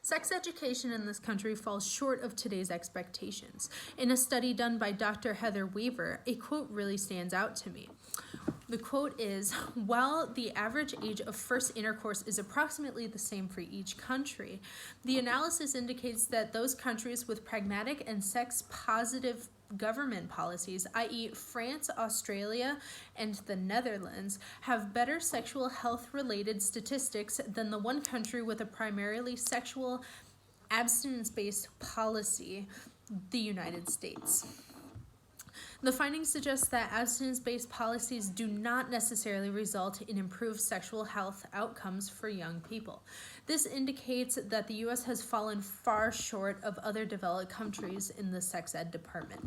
Sex education in this country falls short of today's expectations. In a study done by Dr. Heather Weaver, a quote really stands out to me. The quote is, while the average age of first intercourse is approximately the same for each country, the analysis indicates that those countries with pragmatic and sex-positive government policies, i.e. France, Australia, and the Netherlands, have better sexual health-related statistics than the one country with a primarily sexual abstinence-based policy, the United States. The findings suggest that abstinence-based policies do not necessarily result in improved sexual health outcomes for young people. This indicates that the U.S. has fallen far short of other developed countries in the sex ed department.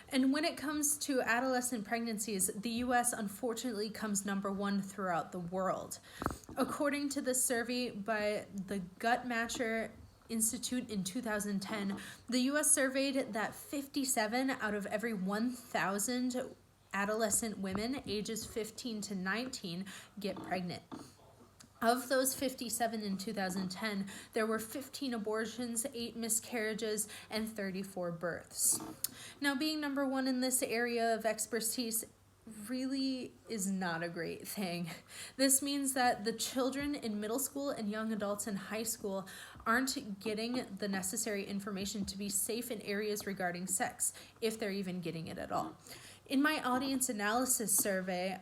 And when it comes to adolescent pregnancies, the U.S. unfortunately comes number one throughout the world. According to the survey by the Guttmacher Institute in 2010, the U.S. surveyed that 57 out of every 1,000 adolescent women ages 15 to 19 get pregnant. Of those 57 in 2010, there were 15 abortions, 8 miscarriages, and 34 births. Now, being number one in this area of expertise really is not a great thing. This means that the children in middle school and young adults in high school aren't getting the necessary information to be safe in areas regarding sex, if they're even getting it at all. In my audience analysis survey,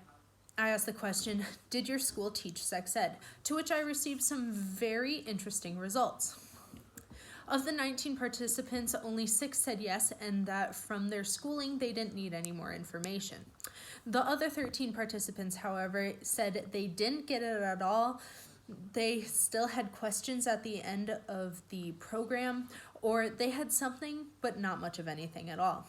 I asked the question, did your school teach sex ed? To which I received some very interesting results. Of the 19 participants, only 6 said yes, and that from their schooling, they didn't need any more information. The other 13 participants, however, said they didn't get it at all. They still had questions at the end of the program, or they had something, but not much of anything at all.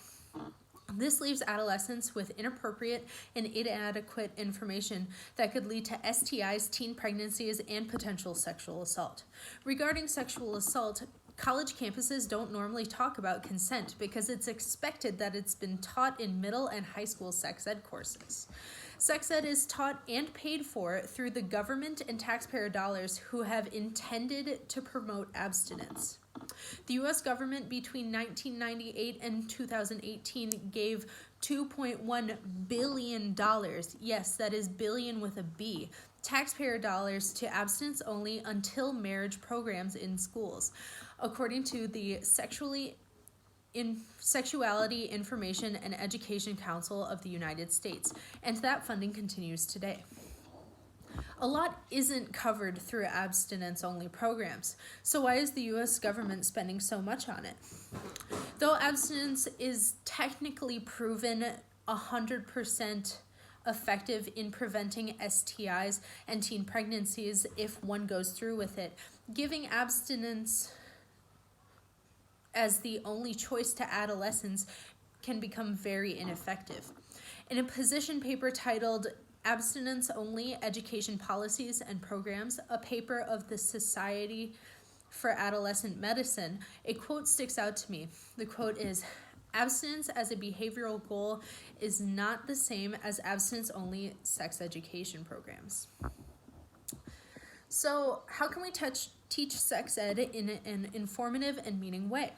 This leaves adolescents with inappropriate and inadequate information that could lead to STIs, teen pregnancies, and potential sexual assault. Regarding sexual assault, college campuses don't normally talk about consent because it's expected that it's been taught in middle and high school sex ed courses. Sex ed is taught and paid for through the government and taxpayer dollars who have intended to promote abstinence. The U.S. government between 1998 and 2018 gave $2.1 billion, yes, that is billion with a B, taxpayer dollars to abstinence-only until marriage programs in schools, according to the Sexuality Information and Education Council of the United States, and that funding continues today. A lot isn't covered through abstinence-only programs, so why is the U.S. government spending so much on it? Though abstinence is technically proven 100% effective in preventing STIs and teen pregnancies if one goes through with it, giving abstinence as the only choice to adolescents can become very ineffective. In a position paper titled Abstinence-Only Education Policies and Programs, a paper of the Society for Adolescent Medicine, a quote sticks out to me. The quote is, "Abstinence as a behavioral goal is not the same as abstinence-only sex education programs." So how can we teach sex ed in an informative and meaning way?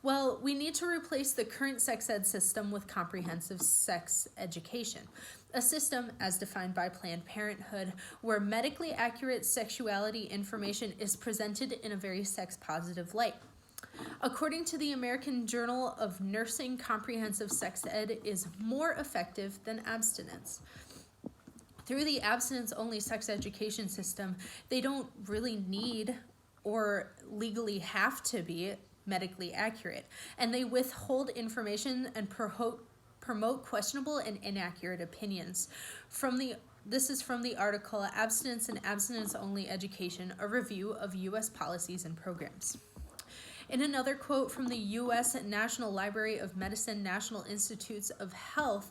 Well, we need to replace the current sex ed system with comprehensive sex education, a system as defined by Planned Parenthood where medically accurate sexuality information is presented in a very sex-positive light. According to the American Journal of Nursing, comprehensive sex ed is more effective than abstinence. Through the abstinence-only sex education system, they don't really need or legally have to be medically accurate, and they withhold information and promote questionable and inaccurate opinions. This is from the article Abstinence and Abstinence-Only Education, a review of U.S. policies and programs. In another quote from the U.S. National Library of Medicine, National Institutes of Health,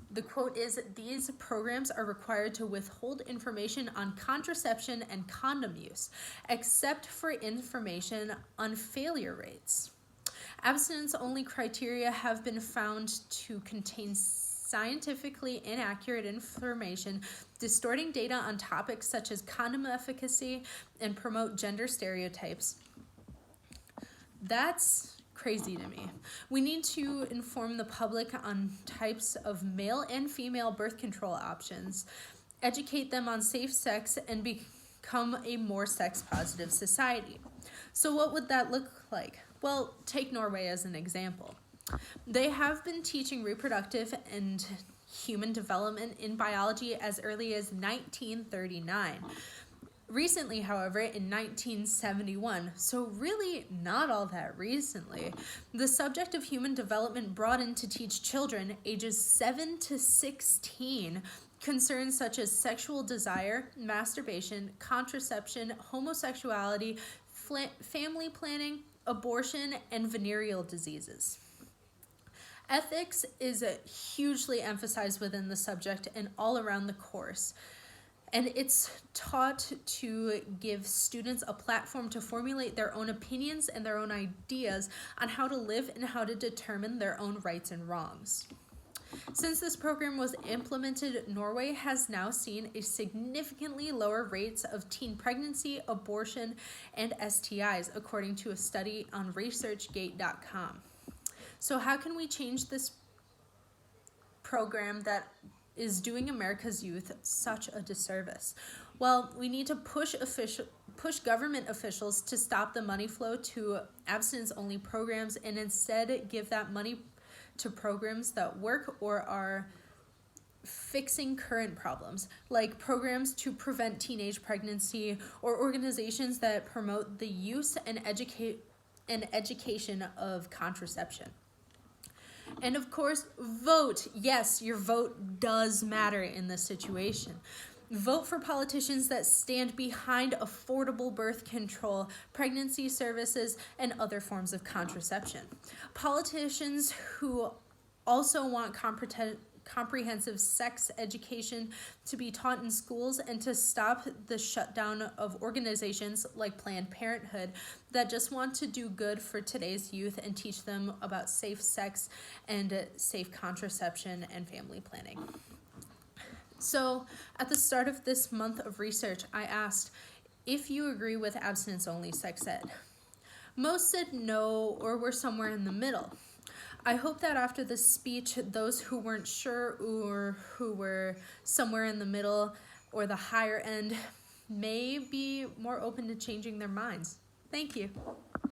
the quote is, "These programs are required to withhold information on contraception and condom use, except for information on failure rates. Abstinence-only criteria have been found to contain scientifically inaccurate information, distorting data on topics such as condom efficacy, and promote gender stereotypes. That's crazy to me. We need to inform the public on types of male and female birth control options, educate them on safe sex, and become a more sex-positive society. So what would that look like? Well, take Norway as an example. They have been teaching reproductive and human development in biology as early as 1939. Recently, however, in 1971, so really not all that recently, the subject of human development brought in to teach children ages 7 to 16 concerns such as sexual desire, masturbation, contraception, homosexuality, family planning, abortion, and venereal diseases. Ethics is hugely emphasized within the subject and all around the course. And it's taught to give students a platform to formulate their own opinions and their own ideas on how to live and how to determine their own rights and wrongs. Since this program was implemented, Norway has now seen a significantly lower rates of teen pregnancy, abortion, and STIs, according to a study on ResearchGate.com. So how can we change this program that is doing America's youth such a disservice? Well, we need to push government officials to stop the money flow to abstinence-only programs and instead give that money to programs that work or are fixing current problems, like programs to prevent teenage pregnancy or organizations that promote the use and education of contraception. And of course, vote. Yes, your vote does matter in this situation. Vote for politicians that stand behind affordable birth control, pregnancy services, and other forms of contraception. Politicians who also want comprehensive sex education to be taught in schools and to stop the shutdown of organizations like Planned Parenthood that just want to do good for today's youth and teach them about safe sex and safe contraception and family planning. So at the start of this month of research, I asked if you agree with abstinence-only sex ed. Most said no or were somewhere in the middle. I hope that after this speech, those who weren't sure or who were somewhere in the middle or the higher end may be more open to changing their minds. Thank you.